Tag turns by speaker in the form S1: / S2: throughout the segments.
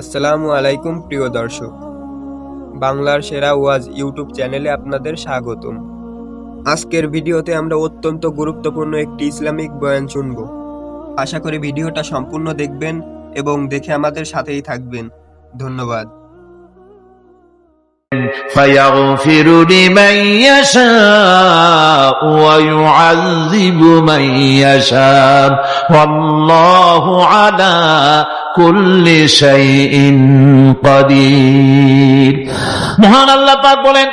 S1: আসসালামু আলাইকুম প্রিয় দর্শক, বাংলার সেরা ওয়াজ ইউটিউব চ্যানেলে আপনাদের স্বাগতম। আজকের ভিডিওতে আমরা অত্যন্ত গুরুত্বপূর্ণ একটি ইসলামিক বয়ান শুনব। আশা করি ভিডিওটা সম্পূর্ণ দেখবেন এবং দেখে আমাদের সাথেই থাকবেন। ধন্যবাদ।
S2: فيغفر لمن يشاء ويعذب من يشاء والله على كل شيء قدير। মহান আল্লাহ পাক বলেন,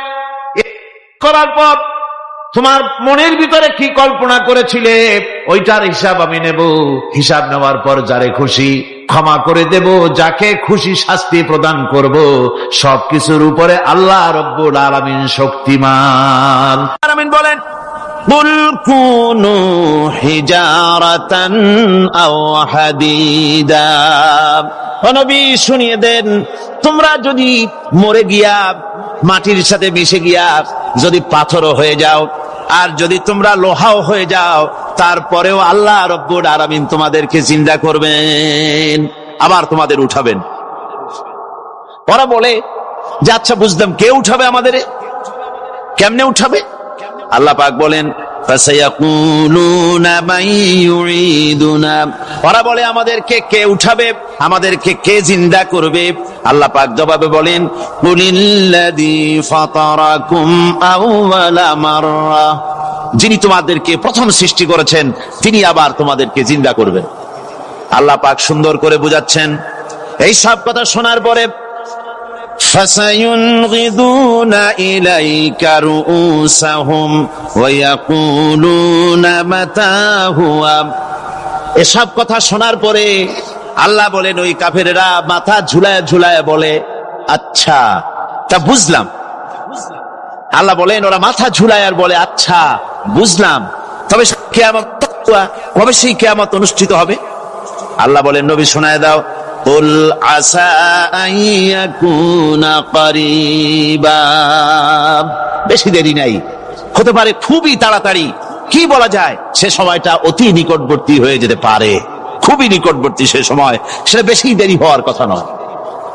S2: করার পর তোমার মনের ভিতরে কি কল্পনা করেছিলে ওইটার হিসাব আমি নেব। হিসাব নেওয়ার পর যারে খুশি ক্ষমা করে দেব, যাকে খুশি শাস্তি প্রদান করব। সবকিছুর উপরে আল্লাহ রব্বুল আলামিন শক্তিমান। আমিন বলেন, কুল কুনু হিজারাতান আও হাদিদা। নবী শুনিয়ে দেন, তোমরা যদি মরে গিয়া মাটির সাথে মিশে গিয়া যদি পাথরও হয়ে যাও, আর যদি তোমরা লোহাও হয়ে যাও, তারপরেও আল্লাহ রব্বুল আলামিন তোমাদেরকে জিন্দা করবেন, আবার তোমাদের উঠাবেন। ওরা বলে যে আচ্ছা বুঝলাম, কে উঠাবে আমাদের, কেমনে উঠাবে? আল্লাহ পাক বলেন, ফাসায়াকুলুনা মান ইউঈদুনা। ওরা বলে আমাদেরকে কে উঠাবে, আমাদেরকে কে জিন্দা করবে? আল্লাহ পাক জবাবে বলেন, কুলিল্লাযী ফাতারাকুম আউওয়ালা মাররা। যিনি তোমাদেরকে প্রথম সৃষ্টি করেছেন তিনি আবার তোমাদেরকে জিন্দা করবেন। আল্লাহ পাক সুন্দর করে বুঝাচ্ছেন। এই সব কথা শোনার পরে ফাসায়ুনগিদুনা ইলাইকা রুউসাহুম ওয়া ইয়াকুলুনা মাতা হুয়া। এসব কথা শোনার পরে আল্লাহ বলেন, ওই কাফেরেরা মাথা ঝুলায় ঝুলায় বলে আচ্ছা তা বুঝলাম। আল্লাহ বলেন, ওরা মাথা ঝুলায় আর বলে আচ্ছা বুঝলাম, তবে কিয়ামত কবে সেই কিয়ামত অনুষ্ঠিত হবে? আল্লাহ বলেন, নবী শোনায় দাও, কুল আসা আইয়াকুনা করিবা। বেশি দেরি নাই, হতে পারে খুবই তাড়াতাড়ি। কি বলা যায়, সে সময়টা অতি নিকটবর্তী হয়ে যেতে পারে, খুবই নিকটবর্তী সে সময়, সেটা বেশি দেরি হওয়ার কথা নয়।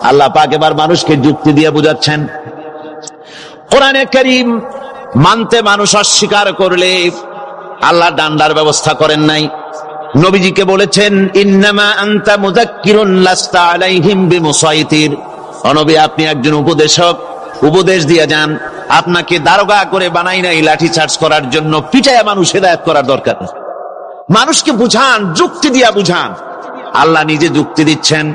S2: আল্লাহ পাক এবার মানুষকে যুক্তি দিয়ে বুঝাচ্ছেন। কোরআনে কারীম মানতে মানুষ অস্বীকার করলে আল্লাহ ডান্ডার ব্যবস্থা করেন নাই। নবীজিকে বলেছেন, ইন্নামা আনতা মুযাক্কিরুন লাস্তা আলাইহিম বিমুসাইতির। ও নবী, আপনি একজন উপদেশক, উপদেশ দিয়ে যান। আপনাকে দারোগা করে বানাই নাই লাঠি চার্জ করার জন্য, পিটায়া মানুষ হেদায়েত করার দরকার নেই। মানুষকে বুঝান, যুক্তি দিয়া বুঝান। আল্লাহ নিজে যুক্তি দিচ্ছেন,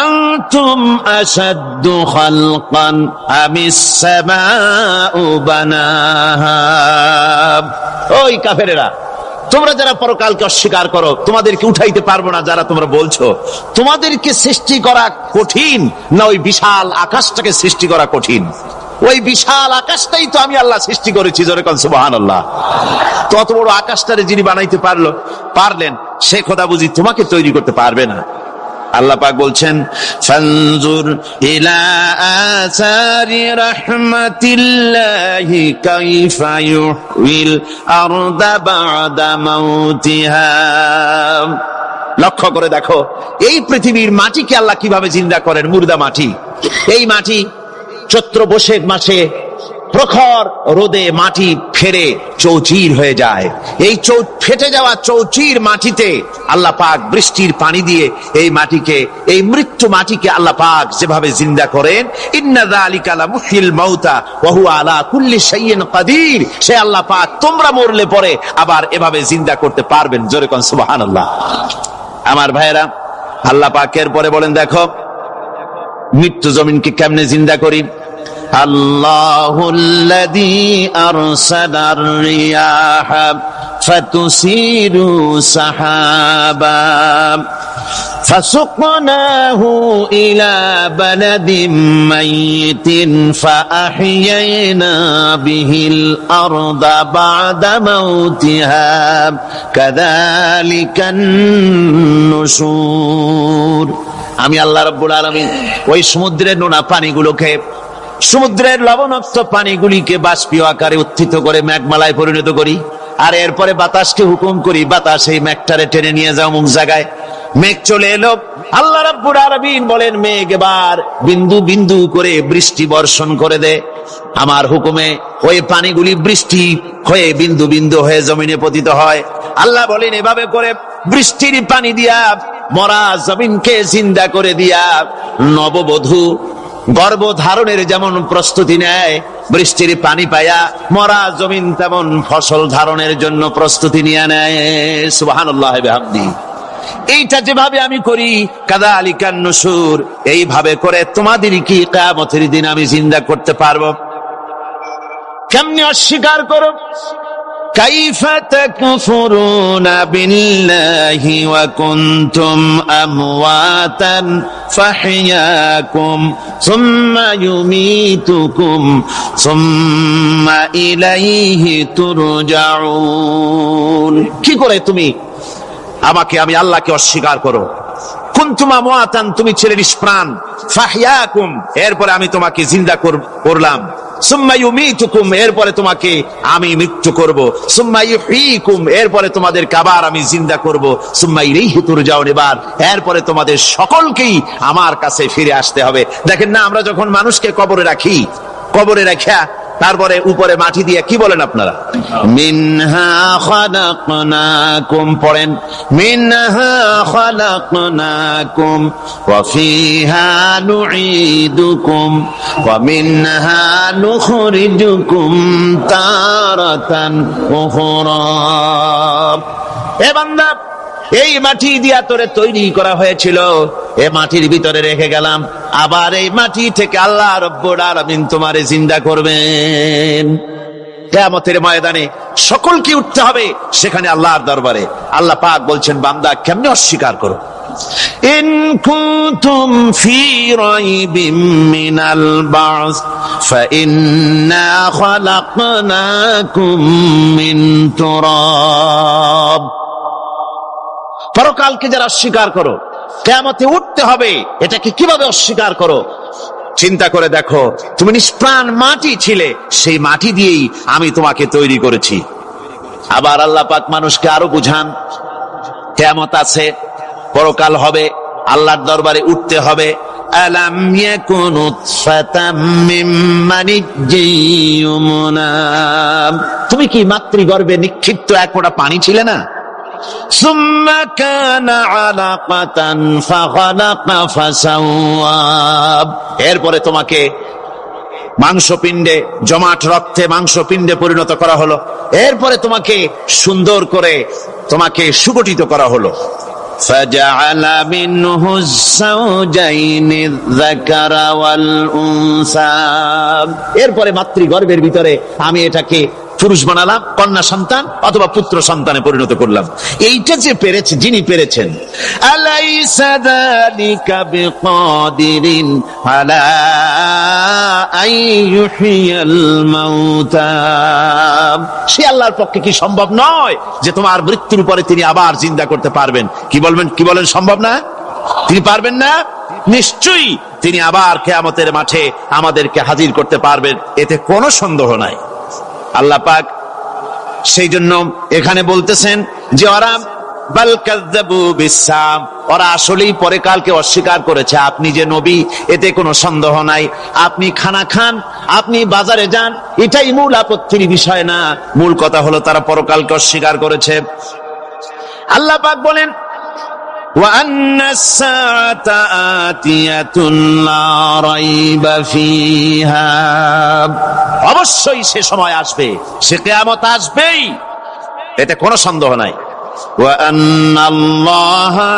S2: আনতুম আশাদ্দু খালকান আমিস সামাউ বানাহা। ওই কাফেরেরা, তোমরা যারা পরকালকে অস্বীকার করো, তোমাদেরকে উঠাইতে পারবো না যারা তোমরা বলছো, তোমাদেরকে সৃষ্টি করা কঠিন না ওই বিশাল আকাশটাকে সৃষ্টি করা কঠিন? ওই বিশাল আকাশটাই তো আমি আল্লাহ সৃষ্টি করেছি, জোরে কোন সুবহানাল্লাহ। তত বড় আকাশটারে যিনি বানাইতে পারলেন, সে খোদা বুঝি তোমাকে তৈরি করতে পারবে না? আল্লাহ পাক বলছেন, ফানজুর ইলা আসারি রাহমাতিল্লাহি কাইফা ইউহিল আরদা বাদা মাউতিহা। লক্ষ্য করে দেখো, এই পৃথিবীর মাটিকে আল্লাহ কিভাবে জিন্দা করেন। মুর্দা মাটি, এই মাটি চৈত্র বৈশাখ মাসে প্রখর রোদে মাটি ফেরে চৌচির হয়ে যায়। এই ফেটে যাওয়া চৌচির মাটিতে আল্লাহ পাক বৃষ্টির পানি দিয়ে এই মাটিকে, এই মৃত্যু মাটিকে আল্লাহ পাক যেভাবে জিন্দা করেন, ইন্না যালিকা লামুহিল মাউতা ওয়া হুয়া আলা কুল্লি শাইইন কাদির। সে আল্লাহ পাক তোমরা মরলে পরে আবার এভাবে জিন্দা করতে পারবেন, জোরে কোন সুবহানাল্লাহ। আমার ভাইয়েরা, আল্লাহ পাকের পরে বলেন, দেখো মৃত্যু জমিনকে কেমনে জিন্দা করি। আল্লাহুল্লাযী আরসালার রিয়াহা ফাতুসিরু সাহাবা ফাসুকনাহু ইলা বালাদিম মাইতিন ফাআহইয়ানা বিহিল আরদা বা'দা মাউতিহা কাযালিকান নুশুর। আমি আল্লাহ রাব্বুল আলামিন ওই সমুদ্রের নোনা পানিগুলোকে, সমুদ্রের লবণাক্ত পানিগুলিকে বাষ্পীয় আকারে উত্থিত করে মেঘমালায় পরিণত করি, আর এরপরে বাতাসকে হুকুম করি, বাতাস এই মেঘটারে টেনে নিয়ে যাও অমুক জায়গায়। মেঘ চলে এলো। আল্লাহ রাব্বুল আলামিন বলেন, মেঘ এবার বিন্দু বিন্দু করে বৃষ্টি বর্ষণ করে দে। আমার হুকুমে ওই পানিগুলি বৃষ্টি হয়ে বিন্দু বিন্দু হয়ে জমিনে পতিত হয়। আল্লাহ বলেন, এভাবে করে বৃষ্টির পানি দিয়া মরা জমিনকে জিন্দা করে দিয়া নববধূ গর্ভধারণের যেমন প্রস্তুতি নেয়, বৃষ্টির পানি পায়া মরা জমিন তেমন ফসল ধারণের জন্য প্রস্তুতি নিয়ে নেয়। সুবহানাল্লাহ বিহামদি। এইটা যেভাবে আমি করি, কাযালিকান নুশুর, এইভাবে করে তোমাদের কি কিয়ামতের দিন আমি জিন্দা করতে পারবো? কেমনে অস্বীকার করো? কাইফা তাকফুরুনা বিল্লাহি ওয়া কুনতুম আমওয়াতান ফাহইয়াকুম সুম্মা ইউমীতুকুম সুম্মা ইলাইহি তুরজাউন। কি করে তুমি আমাকে, আমি আল্লাহকে অস্বীকার করো? কুনতুম আমওয়াতান, তুমি ছিলে নিষ্প্রাণ, ফাহইয়াকুম, এরপরে আমি তোমাকে জিন্দা করলাম, সুম্মা ইউমীতুকুম, এরপরে তোমাকে আমি মৃত্যু করব, সুম্মা ইউহয়ীকুম, এরপরে তোমাদের আবার আমি জিন্দা করব, সুম্মা ইলাইহি তুরজাউন, এরপরে তোমাদের সকলকেই আমার কাছে ফিরে আসতে হবে। দেখেন না, আমরা যখন মানুষকে কবরে রাখি, কবরে রাখা তারপরে উপরে মাটি দিয়ে কি বলেন আপনারা? মিনহা খালাকনাকুম, পড়েন, মিনহা খালাকনাকুম ওয়া ফিহা নুঈদুকুম ওয়া মিনহা নুখরিজুকুম তারাতান উখরা। এ বান্দা, এই মাটি দিয়া তোরে তৈরি করা হয়েছিল, এ মাটির ভিতরে রেখে গেলাম, আবার এই মাটি থেকে আল্লাহ রাব্বুল আলামিন তোমারে জিন্দা করবেন। কিয়ামতের ময়দানে সকলকে উঠতে হবে সেখানে আল্লাহর দরবারে। আল্লাহ পাক বলছেন, বান্দা কেমনে অস্বীকার করো? ইন কুনতুম ফি রাইবিম মিনাল বাস ফাইন্না খালাকনাকুম মিন তুরাব। পরকালকে যারা অস্বীকার করো, কিয়ামতে উঠতে হবে, এটাকে কিভাবে অস্বীকার করো? চিন্তা করে দেখো, তুমি নিষ্প্রাণ মাটি ছিলে, সেই মাটি দিয়েই আমি তোমাকে তৈরি করেছি। আবার আল্লাহ পাক মানুষকে আরো বুঝান, কিয়ামত আছে, পরকাল হবে, আল্লাহর দরবারে উঠতে হবে। আলাম ইয়াকুন নুতফাতাম মিন মানিয়্যিন ইউমনা, তুমি কি মাতৃগর্ভে নিক্ষিপ্ত এক ফোঁটা পানি ছিলে না? সুম্মা কানা আলাকাতান ফাখালাকা ফাসাওয়া, এরপরে তোমাকে মাংসপিণ্ডে, জমাট রক্তে মাংসপিণ্ডে পরিণত করা হলো, এরপরে তোমাকে সুন্দর করে তোমাকে সুগঠিত করা হলো। ফাজআলা মিনহু যাওজাইনি যাকারা ওয়াল উনসা, এরপরে মাতৃগর্ভের ভিতরে আমি এটাকে পুরুষ বানালাম, কন্যা সন্তান অথবা পুত্র সন্তানে পরিণত করলাম। এইটা যে পেরেছে, যিনি পেরেছেন, আলাইসা যালিকা বিকাদিরিন আলা আইয়ুহিয়াল মাউতা, সে আল্লাহর পক্ষে কি সম্ভব নয় যে তোমার মৃত্যুর পরে তিনি আবার জিন্দা করতে পারবেন? কি বলবেন, কি বলেন, সম্ভব না? তিনি পারবেন না? নিশ্চয়ই তিনি আবার কিয়ামতের মাঠে আমাদেরকে হাজির করতে পারবেন, এতে কোনো সন্দেহ নাই। আল্লাহ পাক সেই জন্য এখানে বলতেছেন যে ওরা বাল কাযযাবু বিসাম, ওরা আসলেই পরে কালকে অস্বীকার করেছে। আপনি যে নবী, এতে কোনো সন্দেহ নাই। আপনি খানা খান, আপনি বাজারে যান, এটাই মূল আপত্তির বিষয় না। মূল কথা হলো তারা পরকালকে অস্বীকার করেছে। আল্লাহ পাক বলেন, ওয়া আন্নাস সাআতা আতিয়াতুন লা রাইবা ফিহা, অবশ্যই সে সময় আসবে, সে কিয়ামত আসবেই, এতে কোনো সন্দেহ নাই। ওয়া আন্নাল্লাহা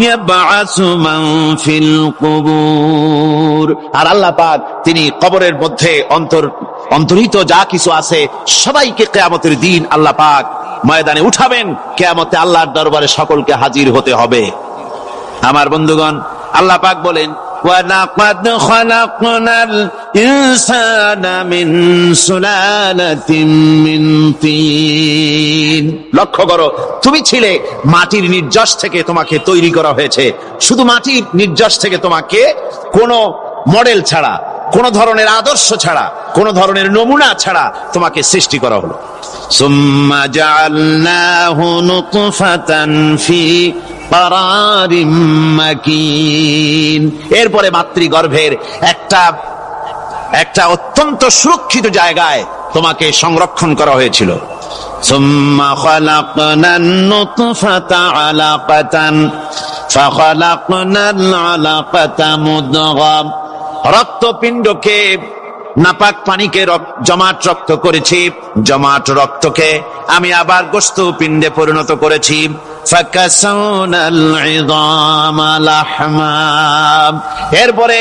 S2: ইয়াবআসু মান ফিল কুবুর, আর আল্লাহ পাক তিনি কবরের মধ্যে অন্তর্হিত যা কিছু আছে সবাইকে কিয়ামতের দিন আল্লাহ পাক ময়দানে উঠাবেন। কিয়ামতে আল্লাহর দরবারে সকলকে হাজির হতে হবে। আমার বন্ধুগণ, আল্লাহ পাক বলেন, وَلَقَدْ خَلَقْنَا الْإِنسَانَ مِنْ سُلَالَةٍ مِنْ طِينٍ, লক্ষ্য করো, তুমি ছিলে মাটির নির্যাস থেকে তোমাকে তৈরি করা হয়েছে। শুধু মাটির নির্যাস থেকে তোমাকে কোনো মডেল ছাড়া, কোন ধরনের আদর্শ ছাড়া, কোন ধরনের নমুনা ছাড়া তোমাকে সৃষ্টি করা হলো। সুম্মা জাআলনাহু নুতফাতান ফি قرار مكين। এরপরে মাতৃগর্ভের একটা অত্যন্ত সুরক্ষিত জায়গায় তোমাকে সংরক্ষণ করা হয়েছিল। ثم خلقنا النطفة علقة فخلقنا العلقة مضغة। রক্তপিণ্ডকে নাপাক পানিকে জমাট রক্ত করেছি, জমাট রক্তকে আমি আবার গোস্ত পিণ্ডে পরিণত করেছি। ফাকাসাউনাল ইযামা লাহমা। এরপরে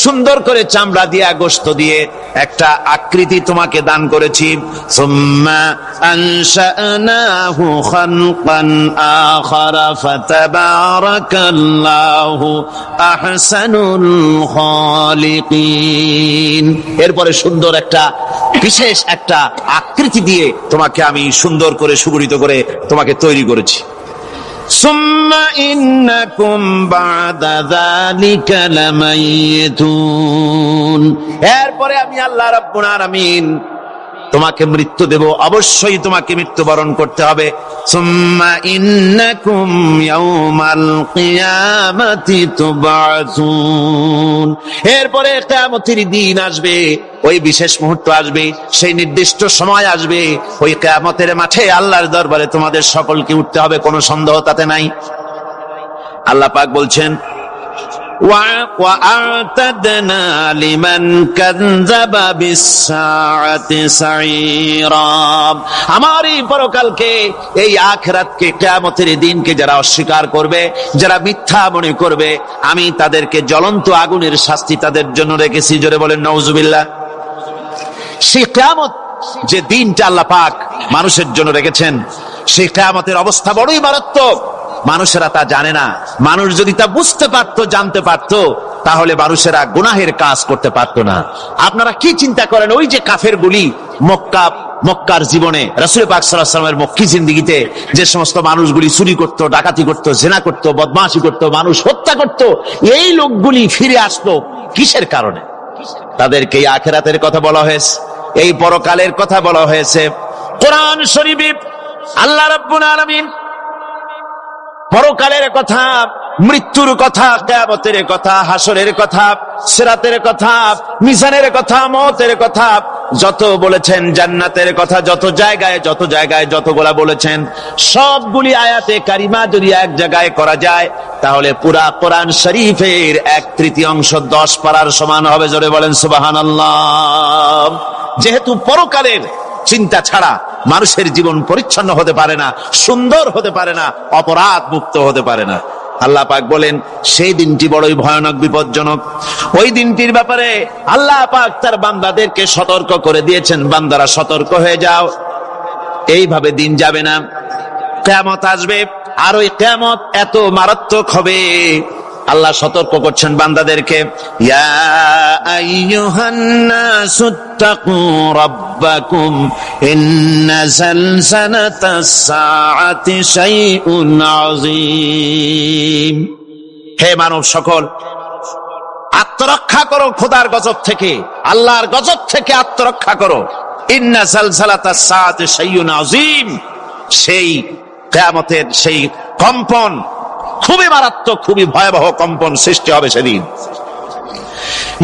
S2: সুন্দর করে চামড়া দিয়া গোস্ত দিয়ে একটা আকৃতি তোমাকে দান করেছি। সুম্মা আনশানাহু খালকান আখারা ফাতাবারাকাল্লাহু আহসানুল খালিকিন। এরপরে সুন্দর একটা বিশেষ একটা আকৃতি দিয়ে তোমাকে আমি সুন্দর করে সুগঠিত করে তোমাকে তৈরি করেছি। সুম্মা ইন্নাকুম বা'দা যালিকা লামাইতুন। এরপরে আমি আল্লাহ রাব্বুল আলামিন তোমাকে মৃত্যু দেব, অবশ্যই তোমাকে মৃত্যুবরণ করতে হবে। সুম্মা ইন্নাকুম ইয়াউমাল কিয়ামাতি তুবআসুন। এরপরে কিয়ামতের দিন আসবে, ওই বিশেষ মুহূর্ত আসবে, সেই নির্দিষ্ট সময় আসবে, ওই কিয়ামতের মাঠে আল্লাহর দরবারে তোমাদের সকলকে উঠতে হবে, কোনো সন্দেহ তাতে নাই। আল্লাহ পাক বলছেন وَأَعْتَدْنَا لِمَنْ كَذَّبَ بِالسَّاعَةِ سَعِيرًا। আমার এই পরকালকে, এই আখিরাতকে, কিয়ামতের দিনকে যারা অস্বীকার করবে, যারা মিথ্যা মনে করবে, আমি তাদেরকে জ্বলন্ত আগুনের শাস্তি তাদের জন্য রেখেছি। জোরে বলেন নাউজুবিল্লাহ। সেই কিয়ামত যে দিনটা আল্লাহ পাক মানুষের জন্য রেখেছেন, সেই কিয়ামতের অবস্থা বড়ই মারাত্মক। মানুষেরা তা জানে না। মানুষ যদি তা বুঝতে পারতো, জানতে পারতো, তাহলে মানুষেরা গুনাহের কাজ করতে পারতো না। আপনারা কি চিন্তা করেন, ওই যে কাফের গুলি মক্কার জীবনে, রাসূল পাক সাল্লাল্লাহু আলাইহি ওয়াসাল্লামের মক্কি জিন্দেগিতে যে সমস্ত মানুষগুলি চুরি করত, ডাকাতি করত, জিনা করত, বদমাশি করত, মানুষ হত্যা করত, এই লোকগুলি ফিরে আসতো কিসের কারণে? তাদেরকে এই আখিরাতের কথা বলা হয়েছে, এই পরকালের কথা বলা হয়েছে। কোরআন শরীফে আল্লাহ রাব্বুল আলামিন পরকালের কথা, মৃত্যুর কথা, কিয়ামতের কথা, হাসরের কথা, সিরাতের কথা, মিজানের কথা, মওতের কথা যত বলেছেন, জান্নাতের কথা যত জায়গায় যতগুলা বলেছেন, সবগুলি আয়াতে কারিমা যদি এক জায়গায় করা যায়, তাহলে পুরা কোরআন শরীফের 1/3 10 পারার সমান হবে। জোরে বলেন সুবহানাল্লাহ। যেহেতু পরকালের চিন্তা ছাড়া মানুষের জীবন পরিচ্ছন্ন হতে পারে না, সুন্দর হতে পারে না, অপরাধ মুক্ত হতে পারে না। আল্লাহ পাক বলেন সেই দিনটি বড়ই ভয়ানক, বিপজ্জনক। ওই দিনটির ব্যাপারে আল্লাহ পাক তার বান্দাদেরকে সতর্ক করে দিয়েছেন, বান্দারা সতর্ক হয়ে যাও, এইভাবে দিন যাবে না, কিয়ামত আসবে। আর ওই কিয়ামত এত মারাত্মক হবে, আল্লাহ সতর্ক করছেন বান্দাদেরকে, ইয়া আইয়ুহান নাসুত্তাকু রাব্বাকুম ইন্না যালজালাতাস সাআতি শাইউন আযীম। হে মানব সকল, আত্মরক্ষা করো খোদার গজব থেকে, আল্লাহর গজব থেকে আত্মরক্ষা করো। ইন্না যালজালাতাস সাআতি শাইউন আযীম। সেই কিয়ামতের সেই কম্পন খুবই মারাত্মক, খুবই ভয়াবহ কম্পন সৃষ্টি হবে সেদিন।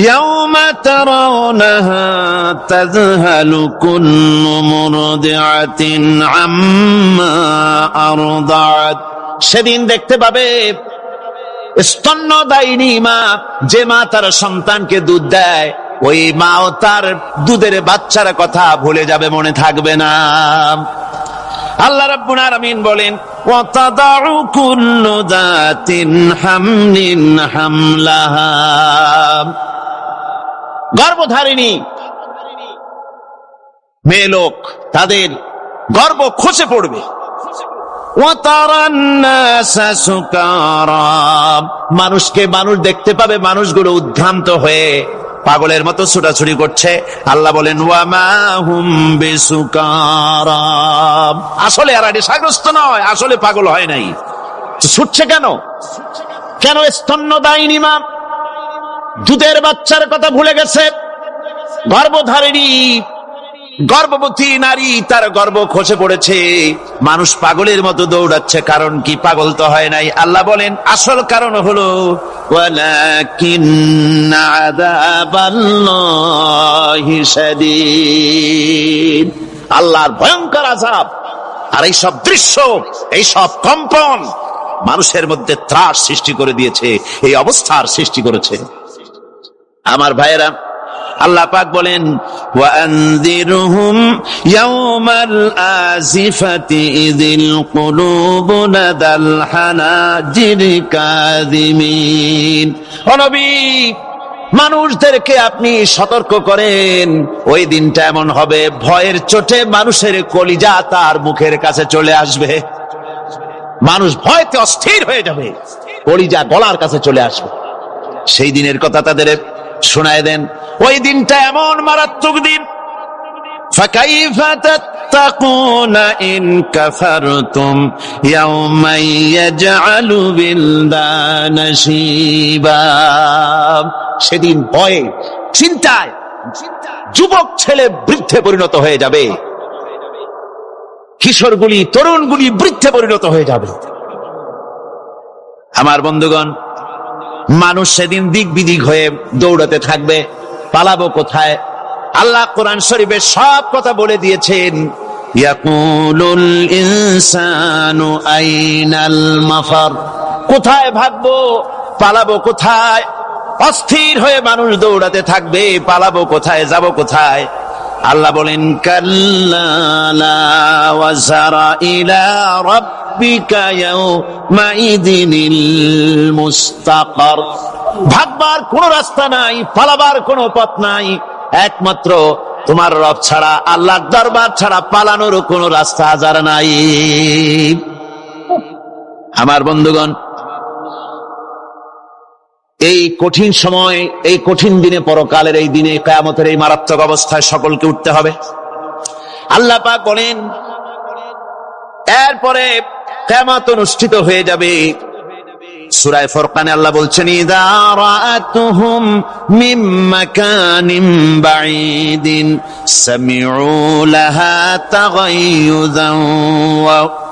S2: ইয়াউমা তারাউনাহা তাযহালু কুল্লু মুরদিআতিন আম্মা আরদাআত। সেদিন দেখতে পাবে স্তন্যদায়িনী মা, যে মা তার সন্তানকে দুধ দেয়, ওই মাও তার দুধের বাচ্চার কথা ভুলে যাবে, মনে থাকবে না। আল্লাহ রাব্বুল আলামিন বলেন, ওয়াতাদাউ কুল্লু যাতিন হামলিন হামলাহা। গর্ভধারিণী মেয়ে লোক, তাদের গর্ভ খসে পড়বে। ওয়াতারান নাসা সুকারা। মানুষকে মানুষ দেখতে পাবে, মানুষগুলো উদ্ভ্রান্ত হয়ে পাগলের মতো ছোটাছুটি করছে। আল্লাহ বলেন, ওয়ামা হুম বিসুকারা। আসলে এরা নেশাগ্রস্ত নয়, আসলে পাগল হয় নাই। ছুটছে কেন? কেন? স্তন্যদায়িনী মা দুধের বাচ্চার কথা ভুলে গেছে, গর্ভধারিণী গর্ভবতী নারী, তার গর্ভ খসে পড়েছে, মানুষ পাগলের মতো দৌড়াচ্ছে। কারণ কি? পাগল তো হয় নাই। আল্লাহ বলেন আসল কারণ হলো ওয়ালাকিন্না আযাবাল্লাহি শাদীদ, আল্লাহর ভয়ঙ্কর আযাব। আর এই সব দৃশ্য, এই সব কম্পন মানুষের মধ্যে ত্রাস সৃষ্টি করে দিয়েছে, এই অবস্থার সৃষ্টি করেছে। আমার ভাইয়েরা, আল্লাহ পাক বলেন ওয়ানযিরহুম ইয়াওমাল আজিফাতি ইযিল কুলুবু লাদাল হানাজির কাযিমিন। ও নবী, মানুষদেরকে আপনি সতর্ক করেন, ওই দিনটা এমন হবে ভয়ের চোটে মানুষের কলিজা তার মুখের কাছে চলে আসবে। মানুষ ভয়তে অস্থির হয়ে যাবে, কলিজা গলার কাছে চলে আসবে। সেই দিনের কথা তাদের শোনায় দেন। ওই দিনটা এমন মারাত্মক দিন। ফাকাইফা তাত্তাকুনা ইন কাফারতুম ইয়াওমা ইয়াজআলু বিলদানা শিবা। সেদিন ভয়ে, চিন্তায় যুবক ছেলে বৃদ্ধে পরিণত হয়ে যাবে, কিশোরগুলি, তরুণগুলি বৃদ্ধে পরিণত হয়ে যাবে। আমার বন্ধুগণ, মানুষ সেদিন দিক বিদিক হয়ে দৌড়াতে থাকবে, পালাবো কোথায়? আল্লাহ কোরআন শরীফে সব কথা বলে দিয়েছেন। ইয়াকুলুল ইনসানু আইনাল মাফার, কোথায় ভাগবো, পালাবো কোথায়? অস্থির হয়ে মানুষ দৌড়াতে থাকবে, পালাবো কোথায়, যাব কোথায়? আল্লাহ বলেন কাল্লা লা ওয়াজারা ইলা রাব্বিকা ইয়াওমাইযিনিল মুস্তাকার। ভাগবার কোন রাস্তা নাই, পালাবার কোন পথ নাই, একমাত্র তোমার রব ছাড়া, আল্লাহর দরবার ছাড়া পালানোর কোন রাস্তা আজার নাই। আমার বন্ধুগণ, এই কঠিন সময়, এই কঠিন দিনে, পরকালের এই দিনে, কিয়ামতের এই মারাত্মক অবস্থায় সকলকে উঠতে হবে। আল্লাহ পাক বলেন এরপরে কিয়ামত অনুষ্ঠিত হয়ে যাবে। সূরা ফুরকানে আল্লাহ বলছেন ইযা রাআতুহুম মিন মাকানিন বাঈদিন সামিউ লাহা তাগায়ুযান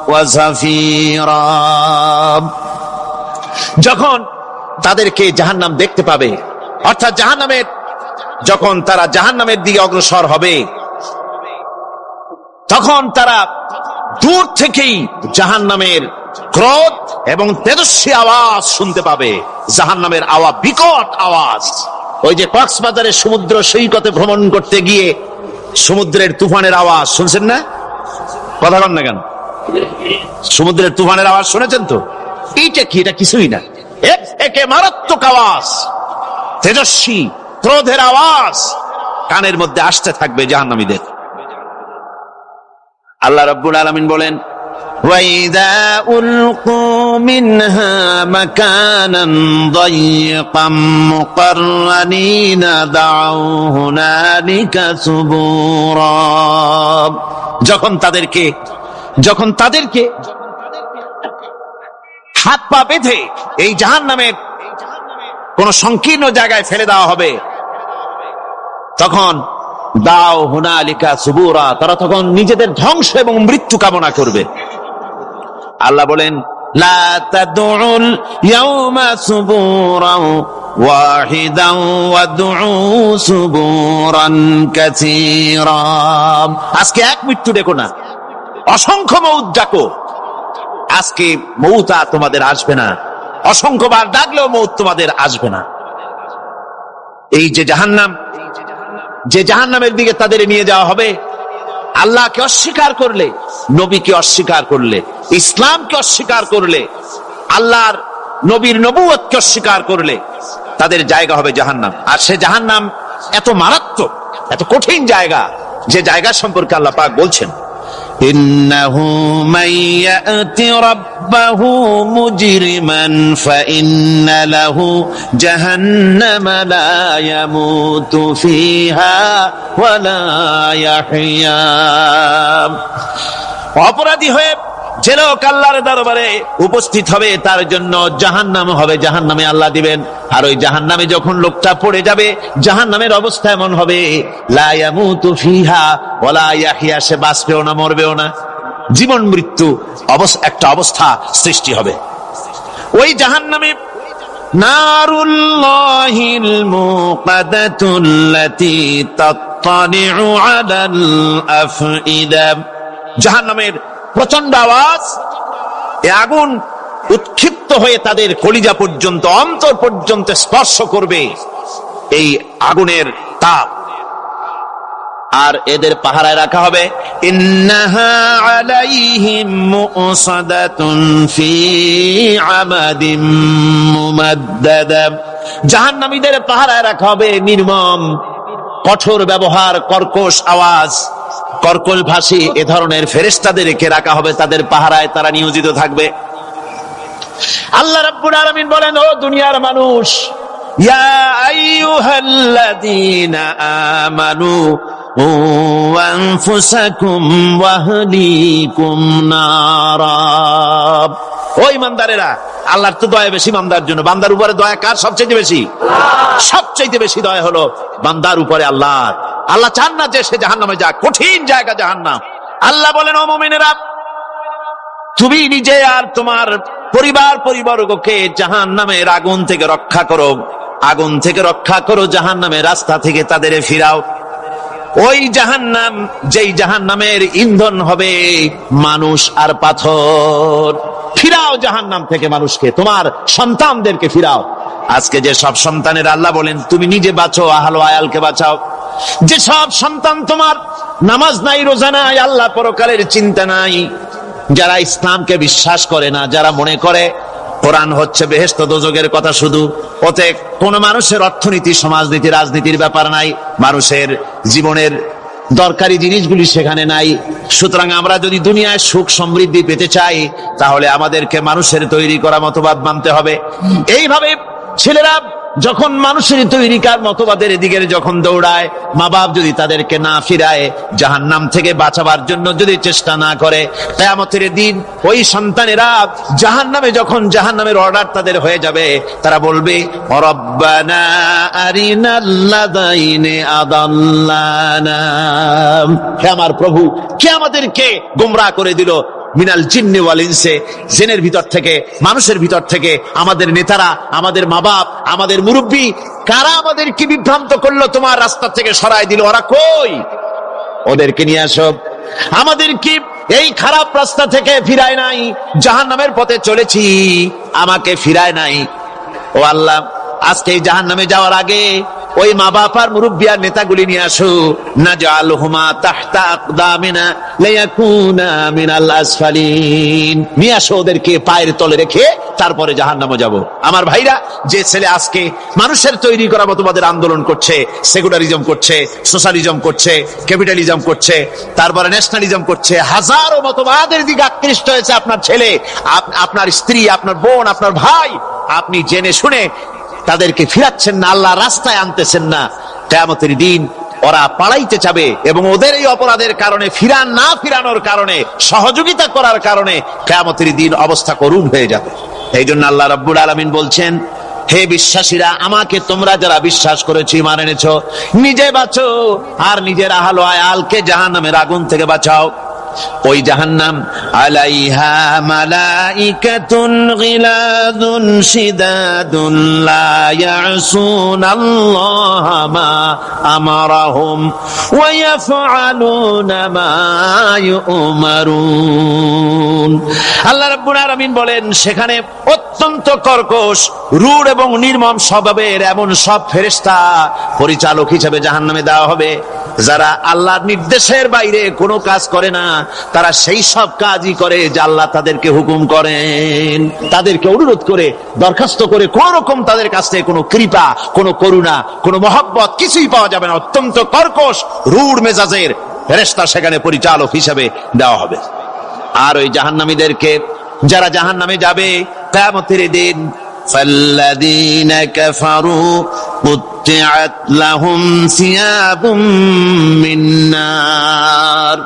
S2: ওয়া যাফীরা। যখন তাদেরকে জাহান্নাম দেখতে পাবে, অর্থাৎ জাহান্নামের, যখন তারা জাহান্নামের দিকে অগ্রসর হবে, তখন তারা দূর থেকেই জাহান্নামের ক্রোধ এবং তেজস্বী আওয়াজ শুনতে পাবে। জাহান্নামের আওয়াজ, বিকট আওয়াজ। ওই যে কক্সবাজারের সমুদ্র সৈকতে ভ্রমণ করতে গিয়ে সমুদ্রের তুফানের আওয়াজ শুনছেন না? কথা বলেন না কেন? সমুদ্রের তুফানের আওয়াজ শুনেছেন তো? এইটা কি? এটা কিছুই না, একে মারাত্মক আওয়াজ, তেজস্বী ক্রোধের আওয়াজ কানের মধ্যে আসতে থাকবে জাহান্নামীদের। আল্লাহ রাব্বুল আলামিন বলেন ওয়াইদা উলকু মিনহা মাকানান দায়িকাম মুকাররানিনা দাউ হুনালিকা সুবুরা। যখন তাদেরকে হাত পা বেঁধে এই জাহান্নামের কোন সংকীর্ণ জায়গায় ফেলে দেওয়া হবে, তখন দাও হুনালিকা সুবুরা, তারা তখন নিজেদের ধ্বংস এবং মৃত্যু কামনা করবে। আল্লাহ বলেন লা তাদউল ইয়াওমা সুবুরান ওয়াহিদান ওয়াদউ সুবুরান কাসীরা। আজকে এক মৃত্যু ডেকো না, অসংখ্য মউত ডাকো। আজকে মউত আর তোমাদের আসবে না, অসংখ্যবার ডাকলেও মউত তোমাদের আসবে না। এই যে জাহান্নাম, যে জাহান্নামের দিকে তাদের নিয়ে যাওয়া হবে, আল্লাহকে অস্বীকার করলে, নবীকে অস্বীকার করলে, ইসলামকে অস্বীকার করলে, আল্লাহর নবীর নবুয়তকে অস্বীকার করলে তাদের জায়গা হবে জাহান্নাম। আর সে জাহান্নাম এত মারাত্মক, এত কঠিন জায়গা, যে জায়গা সম্পর্কে আল্লাহ পাক বলছেন ইন্নাহু মান ইয়াতি রাব্বাহু মুজরিমান ফাইন্না লাহু জাহান্নামা লা ইয়ামুতু ফিহা ওয়া লা ইয়াহইয়া। অপরাধী হয়ে যে লোক আল্লাহর দরবারে উপস্থিত হবে তার জন্য জাহান্নাম হবে, জাহান্নামে আল্লাহ দিবেন। আর ওই জাহান্নামে যখন লোকটা পড়ে যাবে, জাহান্নামের অবস্থা এমন হবে, লা ইয়ামুতু ফিহা ওয়ালা ইয়াহইয়া, সে বাঁচবেও না মরবেও না, জীবন মৃত্যু একটা অবস্থা সৃষ্টি হবে। ওই জাহান্নামে নারুল্লাহিল মুকাদাতুল্লাতী তাত্তালিউ আলাল আফইদা, জাহান্নামের প্রচন্ড আওয়াজ, এই আগুন উৎক্ষিপ্ত হয়ে তাদের কলিজা পর্যন্ত, অন্তর পর্যন্ত স্পর্শ করবে এই আগুনের তাপ। আর এদের পাহারায় রাখা হবে, ইন্নাহা আলাইহিম মুসাদাতুন ফি আমাদিম মুমাদ্দাদা, জাহান্নামীদের পাহারায় রাখা হবে নির্মম, কঠোর ব্যবহার, কর্কশ আওয়াজ, কর্কশ ভাষী এ ধরনের ফেরেশতাদেরকে রাখা হবে তাদের পাহারায়, তারা নিয়োজিত থাকবে। আল্লাহ রাব্বুল আলামিন বলেন, ও দুনিয়ার মানুষ, ইয়া আইয়ুহাল্লাযীনা আমানু আনফুসাকুম ওয়া আহলিকুম নারা, ও ঈমানদারেরা, আল্লাহর তো দয়া বেশি বান্দার জন্য। বান্দার উপরে দয়া কার সবচেয়ে বেশি? সবচেয়ে বেশি দয়া হলো বান্দার উপরে আল্লাহর। আল্লাহ চান না যে সে জাহান্নামে যাক, কঠিন জায়গা জাহান্নাম। আল্লাহ বলেন, ও মুমিনেরা, তুমি নিজে আর তোমার পরিবারবর্গকে জাহান্নামের আগুন থেকে রক্ষা করো, আগুন থেকে রক্ষা করো, জাহান্নামের রাস্তা থেকে তাদের ফিরাও। ওই জাহান্নাম, যেই জাহান্নামের ইন্ধন হবে মানুষ আর পাথর, ফিরাও জাহান্নাম থেকে মানুষকে, তোমার সন্তানদেরকে ফিরাও। আজকে যে সব সন্তানের আল্লাহ বলেন তুমি নিজে বাঁচো, আহল আয়ালকে বাঁচাও। যে সব সন্তান তোমার নামাজ নাই, রোজা নাই, আল্লাহ পরকালের চিন্তা নাই, যারা ইসলামকে বিশ্বাস করে না, যারা মনে করে কোরআন হচ্ছে বেহেশত দোজখের কথা শুধু, ওতে কোন মানুষের অর্থনীতি, সমাজনীতি, রাজনীতির ব্যাপার নাই, মানুষের জীবনের দরকারি জিনিসগুলি সেখানে নাই। সুতরাং আমরা যদি দুনিয়ায় সুখ সমৃদ্ধি পেতে চাই, তাহলে আমাদেরকে মানুষের তৈরি করা মতবাদ মানতে হবে। এইভাবে ছেলেরা যখন মানুষের তৈরিকার মতবাদের দিকে যখন দৌড়ায়, মা বাপ যদি তাদেরকে না ফিরায়, জাহান্নাম থেকে বাঁচাবার জন্য যদি চেষ্টা না করে, কিয়ামতের দিন ওই সন্তানেরা জাহান্নামে, যখন জাহান্নামের অর্ডার তাদের হয়ে যাবে, তারা বলবে, রব্বানা আরিনাল্লাযাইনি আদাল্লানা, হে আমার প্রভু, কে আমাদেরকে গোমরাহ করে দিল, মিনাল জিন্নি ওয়াল ইনসি, জিনের ভিতর থেকে, মানুষের ভিতর থেকে, আমাদের নেতারা, আমাদের মা বাপ, আমাদের মুরব্বী, কারা আমাদেরকে বিভ্রান্ত করলো, তোমার রাস্তা থেকে সরাই দিল, ওরা কই? ওদেরকে নিয়ে আসো। আমাদেরকে এই খারাপ রাস্তা থেকে ফিরায় নাই, জাহান্নামের পথে চলেছি, আমাকে ফিরায় নাই। ও আল্লাহ, আজকে এই জাহান্নামে যাওয়ার আগে ওই মা বাপ আর মুরব্বী আর নেতাগুলি নিয়ে আসো, নাজআলহুমা তাহতা আকদামিনা লিয়াকুনা মিনাল আসফালিন, নিয়ে আসো ওদেরকে পায়ের তলে রেখে তারপরে জাহান্নামে যাব। আমার ভাইরা, যে ছেলে আজকে মানুষের তৈরি করা মতবাদের আন্দোলন করছে, সেকুলারিজম করছে, সোশ্যালিজম করছে, ক্যাপিটালিজম করছে, তারপরে ন্যাশনালিজম করছে, হাজারো মতবাদের দিকে আকৃষ্ট হয়েছে আপনার ছেলে, আপনার স্ত্রী, আপনার বোন, আপনার ভাই, আপনি জেনে শুনে তাদেরকে ফিরাচ্ছেন না, আল্লাহ রাস্তায় আনতেছেন না। কিয়ামতের দিন ওরা পালাইতে যাবে, এবং ওদের এই অপরাধের কারণে, ফিরানোর কারণে, সহযোগিতা করার কারণে কিয়ামতের দিন অবস্থা করুণ হয়ে যাবে। এই জন্য আল্লাহ রাব্বুল আলামিন বলছেন, হে বিশ্বাসীরা, আমাকে তোমরা যারা বিশ্বাস করেছো, ঈমান এনেছো, নিজে বাঁচো আর নিজের আহল আয়ালকে জাহান্নামের আগুন থেকে বাঁচাও। ওই জাহান্নাম আলাইহা মালাইকাতুন গিলাদুন শিদাদুন লা ইয়াসুনাল্লাহা মা আমারাহুম ওয়া ইয়াফআলুনা মা ইউমারুন। আল্লাহ রাব্বুল আলামিন বলেন, সেখানে অত্যন্ত কর্কশ, রূঢ় এবং নির্মম স্বভাবের এমন সব ফেরেশতা পরিচালক হিসেবে জাহান্নামে দেওয়া হবে, যারা আল্লাহর নির্দেশের বাইরে কোনো কাজ করে না, তারা সেই সব কাজই করে যা আল্লাহ তাদেরকে হুকুম করেন। তাদেরকে অনুরোধ করে, দরখাস্ত করে কোন রকম তাদের কাছ থেকে কোনো কৃপা, কোনো করুণা, কোনো মহব্বত কিছুই পাওয়া যাবে না। অত্যন্ত কর্কশ, রূঢ় মেজাজের ফেরেশতা সেখানে পরিচালক হিসেবে দেওয়া হবে। আর ওই জাহান্নামীদেরকে, যারা জাহান্নামে যাবে কিয়ামতের দিন, فالذين كفروا قطعت لهم ثياب من نار,